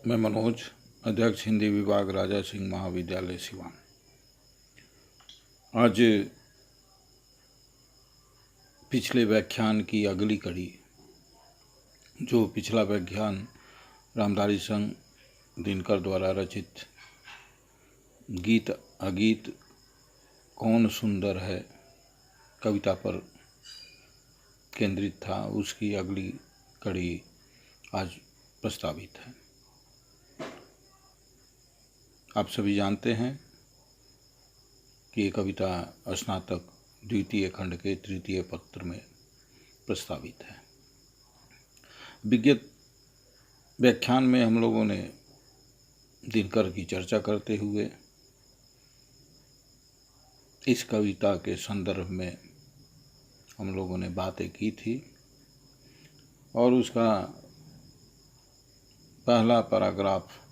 मैं मनोज, अध्यक्ष हिंदी विभाग राजा सिंह महाविद्यालय सिवान। आज पिछले व्याख्यान की अगली कड़ी, जो पिछला व्याख्यान रामधारी संघ दिनकर द्वारा रचित गीत अगीत कौन सुंदर है कविता पर केंद्रित था, उसकी अगली कड़ी आज प्रस्तावित है। आप सभी जानते हैं कि ये कविता स्नातक द्वितीय खंड के तृतीय पत्र में प्रस्तावित है। विगत व्याख्यान में हम लोगों ने दिनकर की चर्चा करते हुए इस कविता के संदर्भ में हम लोगों ने बातें की थी और उसका पहला पैराग्राफ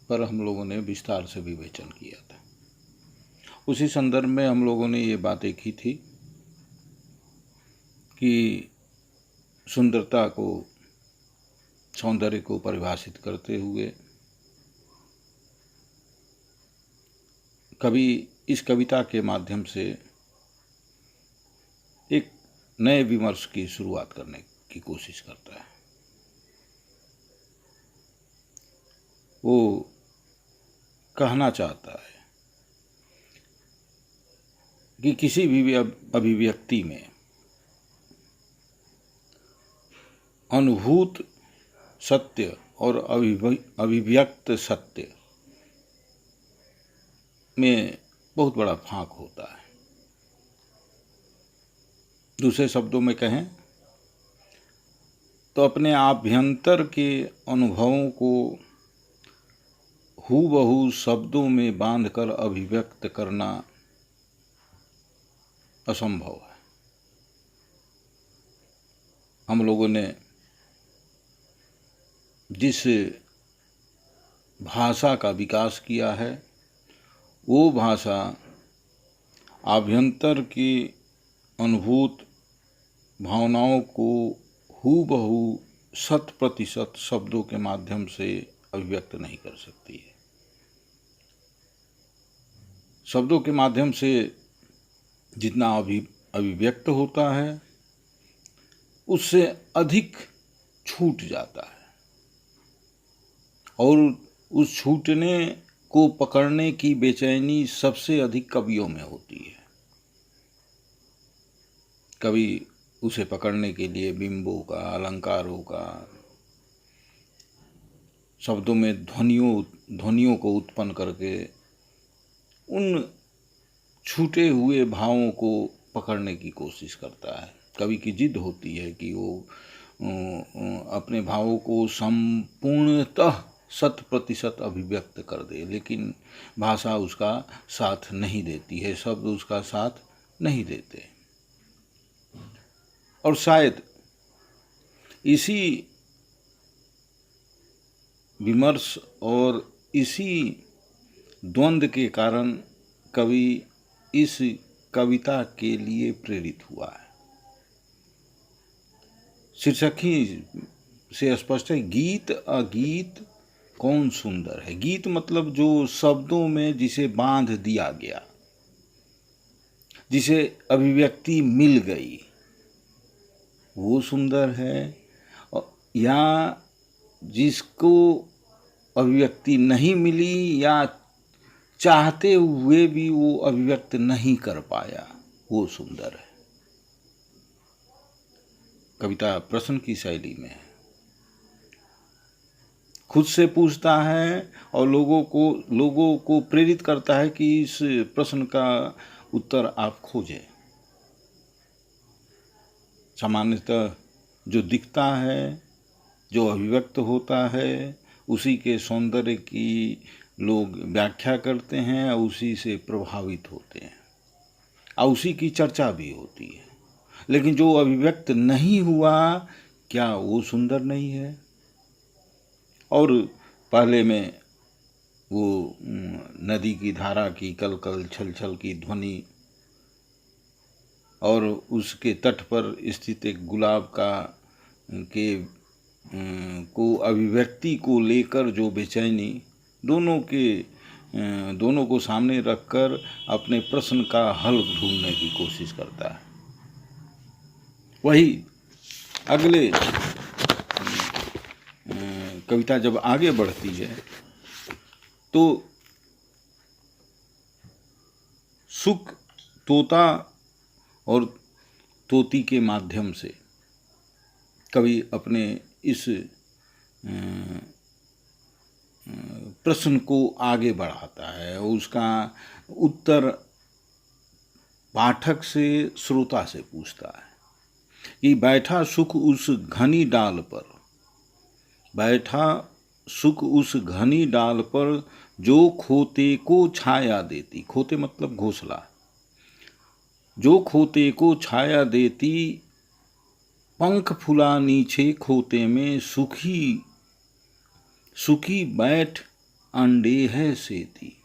पर हम लोगों ने विस्तार से विवेचन किया था। उसी संदर्भ में हम लोगों ने ये बातें की थी कि सुंदरता को, सौंदर्य को परिभाषित करते हुए कवि इस कविता के माध्यम से एक नए विमर्श की शुरुआत करने की कोशिश करता है। वो कहना चाहता है कि किसी भी अभिव्यक्ति में अनुभूत सत्य और अभिव्यक्त सत्य में बहुत बड़ा फांक होता है। दूसरे शब्दों में कहें तो अपने आभ्यंतर के अनुभवों को हूबहू शब्दों में बांधकर अभिव्यक्त करना असंभव है। हम लोगों ने जिस भाषा का विकास किया है, वो भाषा आभ्यंतर की अनुभूत भावनाओं को हूबहू 100% शब्दों के माध्यम से अभिव्यक्त नहीं कर सकती है। शब्दों के माध्यम से जितना अभिव्यक्त होता है, उससे अधिक छूट जाता है और उस छूटने को पकड़ने की बेचैनी सबसे अधिक कवियों में होती है। कवि उसे पकड़ने के लिए बिंबों का, अलंकारों का, शब्दों में ध्वनियों को उत्पन्न करके उन छूटे हुए भावों को पकड़ने की कोशिश करता है। कवि की जिद होती है कि वो अपने भावों को संपूर्णतः 100% अभिव्यक्त कर दे, लेकिन भाषा उसका साथ नहीं देती है, शब्द उसका साथ नहीं देते। और शायद इसी विमर्श और इसी द्वंद्व के कारण कवि इस कविता के लिए प्रेरित हुआ है। शीर्षक ही से स्पष्ट है, गीत अगीत कौन सुंदर है। गीत मतलब जो शब्दों में जिसे बांध दिया गया, जिसे अभिव्यक्ति मिल गई, वो सुंदर है, या जिसको अभिव्यक्ति नहीं मिली या चाहते हुए भी वो अभिव्यक्त नहीं कर पाया, वो सुंदर है। कविता प्रश्न की शैली में है, खुद से पूछता है और लोगों को प्रेरित करता है कि इस प्रश्न का उत्तर आप खोजें। सामान्यतः जो दिखता है, जो अभिव्यक्त होता है, उसी के सौंदर्य की लोग व्याख्या करते हैं और उसी से प्रभावित होते हैं और उसी की चर्चा भी होती है। लेकिन जो अभिव्यक्त नहीं हुआ, क्या वो सुंदर नहीं है? और पहले में वो नदी की धारा की कलकल छल छल की ध्वनि और उसके तट पर स्थित एक गुलाब का के को अभिव्यक्ति को लेकर जो बेचैनी, दोनों को सामने रखकर अपने प्रश्न का हल ढूंढने की कोशिश करता है। वही अगले कविता जब आगे बढ़ती है तो सुख तोता और तोती के माध्यम से कवि अपने इस प्रश्न को आगे बढ़ाता है। उसका उत्तर पाठक से, श्रोता से पूछता है कि बैठा सुख उस घनी डाल पर, बैठा सुख उस घनी डाल पर, जो खोते को छाया देती, खोते मतलब घोंसला, जो खोते को छाया देती, पंख फुला नीचे खोते में, सुखी सुखी बैठ अंडे है सेती,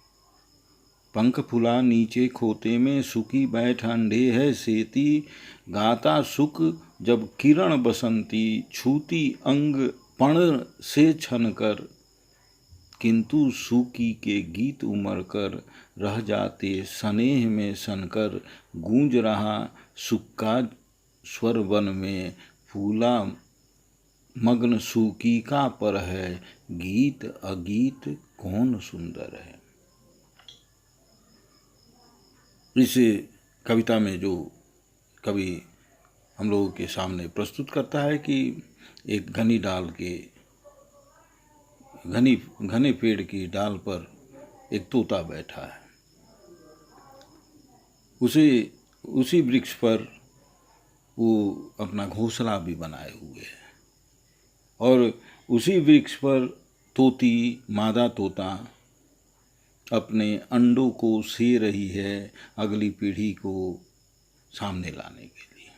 पंख फुला नीचे खोते में, सुखी बैठ अंडे है सेती, गाता सुख जब किरण बसंती, छूती अंग पण से छनकर, किंतु सूकी के गीत उमड़ कर, रह जाते स्नेह में सनकर, गूंज रहा सुख का स्वर वन में, फूला मग्न सूकी का पर है, गीत अगीत कौन सुंदर है। इस कविता में जो कवि हम लोगों के सामने प्रस्तुत करता है कि एक घनी डाल के, घने पेड़ की डाल पर एक तोता बैठा है, उसी वृक्ष पर वो अपना घोंसला भी बनाए हुए है, और उसी वृक्ष पर तोती, मादा तोता अपने अंडों को से रही है अगली पीढ़ी को सामने लाने के लिए।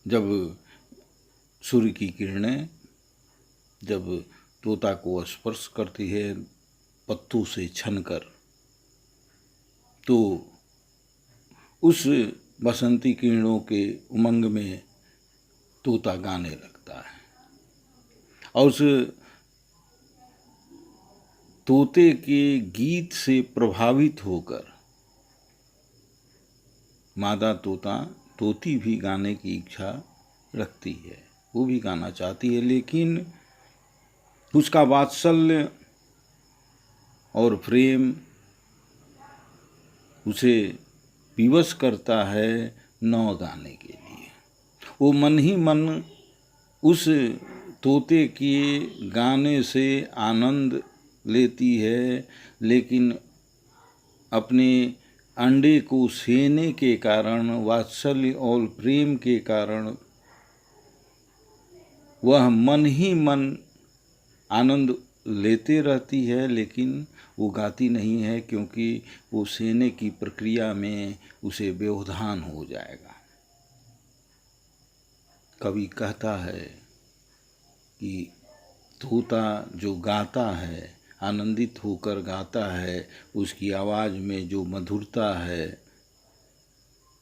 जब सूर्य की किरणें जब तोता को स्पर्श करती है पत्तों से छनकर, तो उस बसंती किरणों के उमंग में तोता गाने लगता है, और उस तोते के गीत से प्रभावित होकर मादा तोती भी गाने की इच्छा रखती है, वो भी गाना चाहती है, लेकिन उसका वात्सल्य और प्रेम उसे विवश करता है न गाने के लिए। वो मन ही मन उस तोते के गाने से आनंद लेती है, लेकिन अपने अंडे को सेने के कारण, वात्सल्य और प्रेम के कारण वह मन ही मन आनंद लेते रहती है, लेकिन वो गाती नहीं है, क्योंकि वो सेने की प्रक्रिया में उसे व्यवधान हो जाएगा। कवि कहता है कि तोता जो गाता है, आनंदित होकर गाता है, उसकी आवाज़ में जो मधुरता है,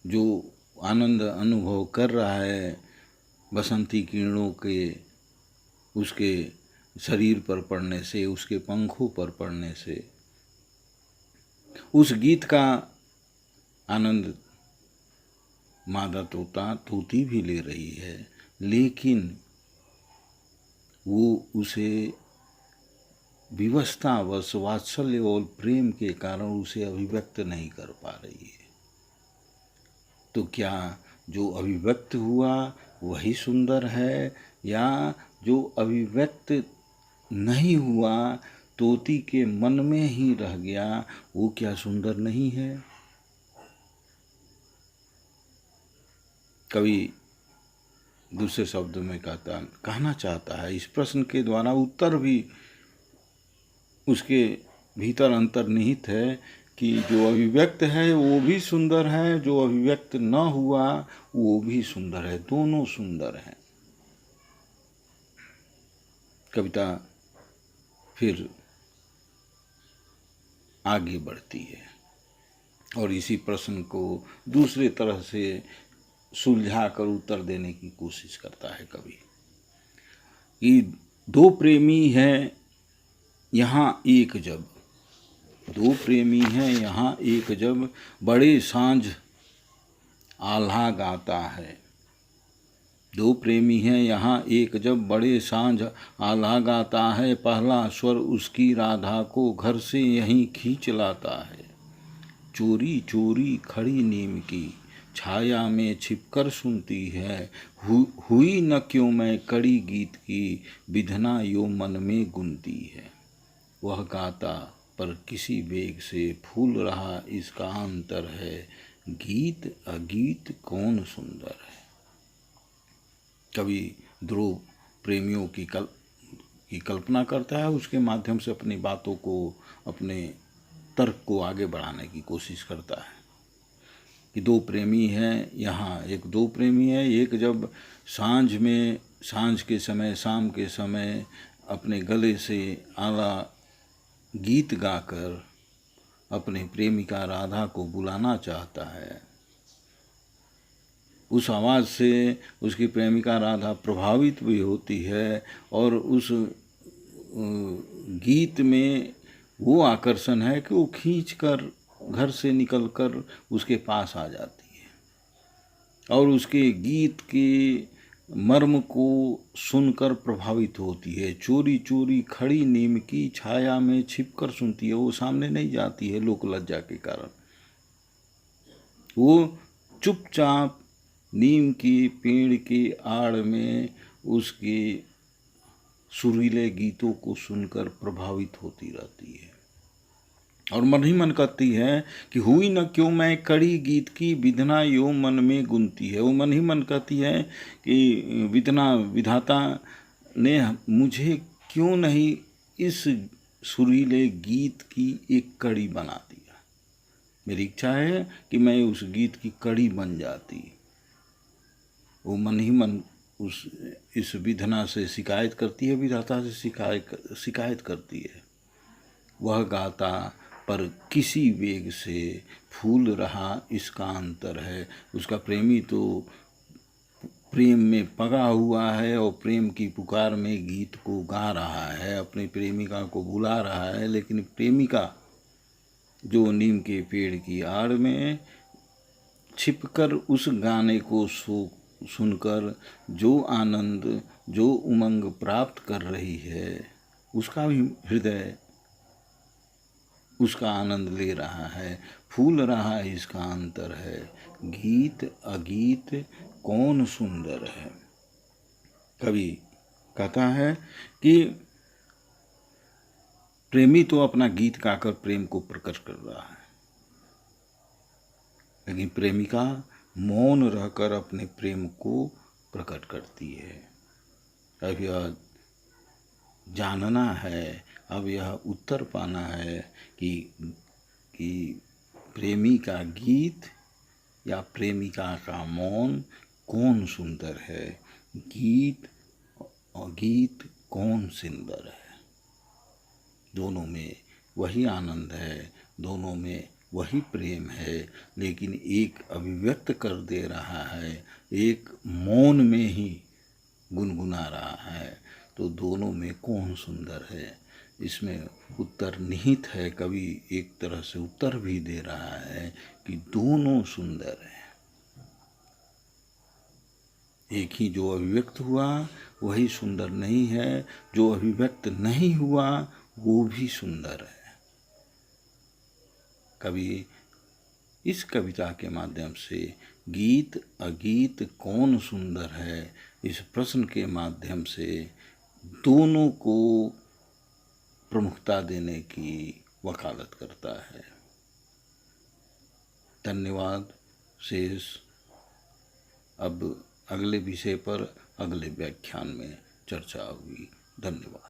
जो आनंद अनुभव कर रहा है बसंती किरणों के उसके शरीर पर पड़ने से, उसके पंखों पर पड़ने से, उस गीत का आनंद मादा तोती भी ले रही है, लेकिन वो उसे विवशतावश, वात्सल्य और प्रेम के कारण उसे अभिव्यक्त नहीं कर पा रही है। तो क्या जो अभिव्यक्त हुआ वही सुंदर है, या जो अभिव्यक्त नहीं हुआ, तोती के मन में ही रह गया, वो क्या सुंदर नहीं है? कवि दूसरे शब्दों में कहना चाहता है, इस प्रश्न के द्वारा उत्तर भी उसके भीतर अंतर्निहित है कि जो अभिव्यक्त है वो भी सुंदर है, जो अभिव्यक्त न हुआ वो भी सुंदर है, दोनों सुंदर हैं। कविता फिर आगे बढ़ती है और इसी प्रश्न को दूसरे तरह से सुलझा कर उत्तर देने की कोशिश करता है कवि। कि दो प्रेमी हैं यहाँ एक जब, दो प्रेमी हैं यहाँ एक जब, बड़े सांझ आल्हा गाता है। दो प्रेमी हैं यहाँ एक जब, बड़े सांझ आल्हा गाता है। पहला स्वर उसकी राधा को घर से यहीं खींच लाता है। चोरी चोरी खड़ी नीम की छाया में छिपकर सुनती है। हुई न क्यों मैं कड़ी गीत की, विधना यो मन में गुनती है। वह गाता पर किसी वेग से, फूल रहा इसका अंतर है। गीत अगीत कौन सुंदर है। कवि ध्रुव प्रेमियों की कल्पना करता है, उसके माध्यम से अपनी बातों को, अपने तर्क को आगे बढ़ाने की कोशिश करता है कि दो प्रेमी हैं यहाँ एक, दो प्रेमी है एक जब, सांझ के समय, शाम के समय अपने गले से आला गीत गाकर अपने प्रेमिका राधा को बुलाना चाहता है। उस आवाज़ से उसकी प्रेमिका राधा प्रभावित भी होती है और उस गीत में वो आकर्षण है कि वो खींचकर घर से निकलकर उसके पास आ जाती है और उसके गीत के मर्म को सुनकर प्रभावित होती है। चोरी चोरी खड़ी नीम की छाया में छिपकर सुनती है। वो सामने नहीं जाती है लोक लज्जा के कारण, वो चुपचाप नीम की पेड़ की आड़ में उसके सुरीले गीतों को सुनकर प्रभावित होती रहती है और मन ही मन कहती है कि हुई न क्यों मैं कड़ी गीत की, विधना यो मन में गुनती है। वो मन ही मन कहती है कि विधाता ने मुझे क्यों नहीं इस सुरीले गीत की एक कड़ी बना दिया। मेरी इच्छा है कि मैं उस गीत की कड़ी बन जाती। वो मन ही मन इस विधना से शिकायत करती है, विधाता से शिकायत करती है। वह गाता पर किसी वेग से, फूल रहा इसका अंतर है। उसका प्रेमी तो प्रेम में पगा हुआ है और प्रेम की पुकार में गीत को गा रहा है, अपनी प्रेमिका को बुला रहा है, लेकिन प्रेमिका जो नीम के पेड़ की आड़ में छिपकर उस गाने को सुनकर जो आनंद, जो उमंग प्राप्त कर रही है, उसका भी हृदय उसका आनंद ले रहा है। फूल रहा इसका अंतर है। गीत अगीत कौन सुंदर है। कवि कहता है कि प्रेमी तो अपना गीत गाकर प्रेम को प्रकट कर रहा है, लेकिन प्रेमिका मौन रहकर अपने प्रेम को प्रकट करती है। अब यह जानना है, अब यह उत्तर पाना है कि प्रेमी का गीत या प्रेमिका का मौन कौन सुंदर है। गीत और गीत कौन सुंदर है। दोनों में वही आनंद है, दोनों में वही प्रेम है, लेकिन एक अभिव्यक्त कर दे रहा है, एक मौन में ही गुनगुना रहा है। तो दोनों में कौन सुंदर है, इसमें उत्तर निहित है। कवि एक तरह से उत्तर भी दे रहा है कि दोनों सुंदर हैं। एक ही जो अभिव्यक्त हुआ वही सुंदर नहीं है, जो अभिव्यक्त नहीं हुआ वो भी सुंदर है। कवि इस कविता के माध्यम से गीत अगीत कौन सुंदर है, इस प्रश्न के माध्यम से दोनों को प्रमुखता देने की वकालत करता है। धन्यवाद। शेष अब अगले विषय पर अगले व्याख्यान में चर्चा होगी। धन्यवाद।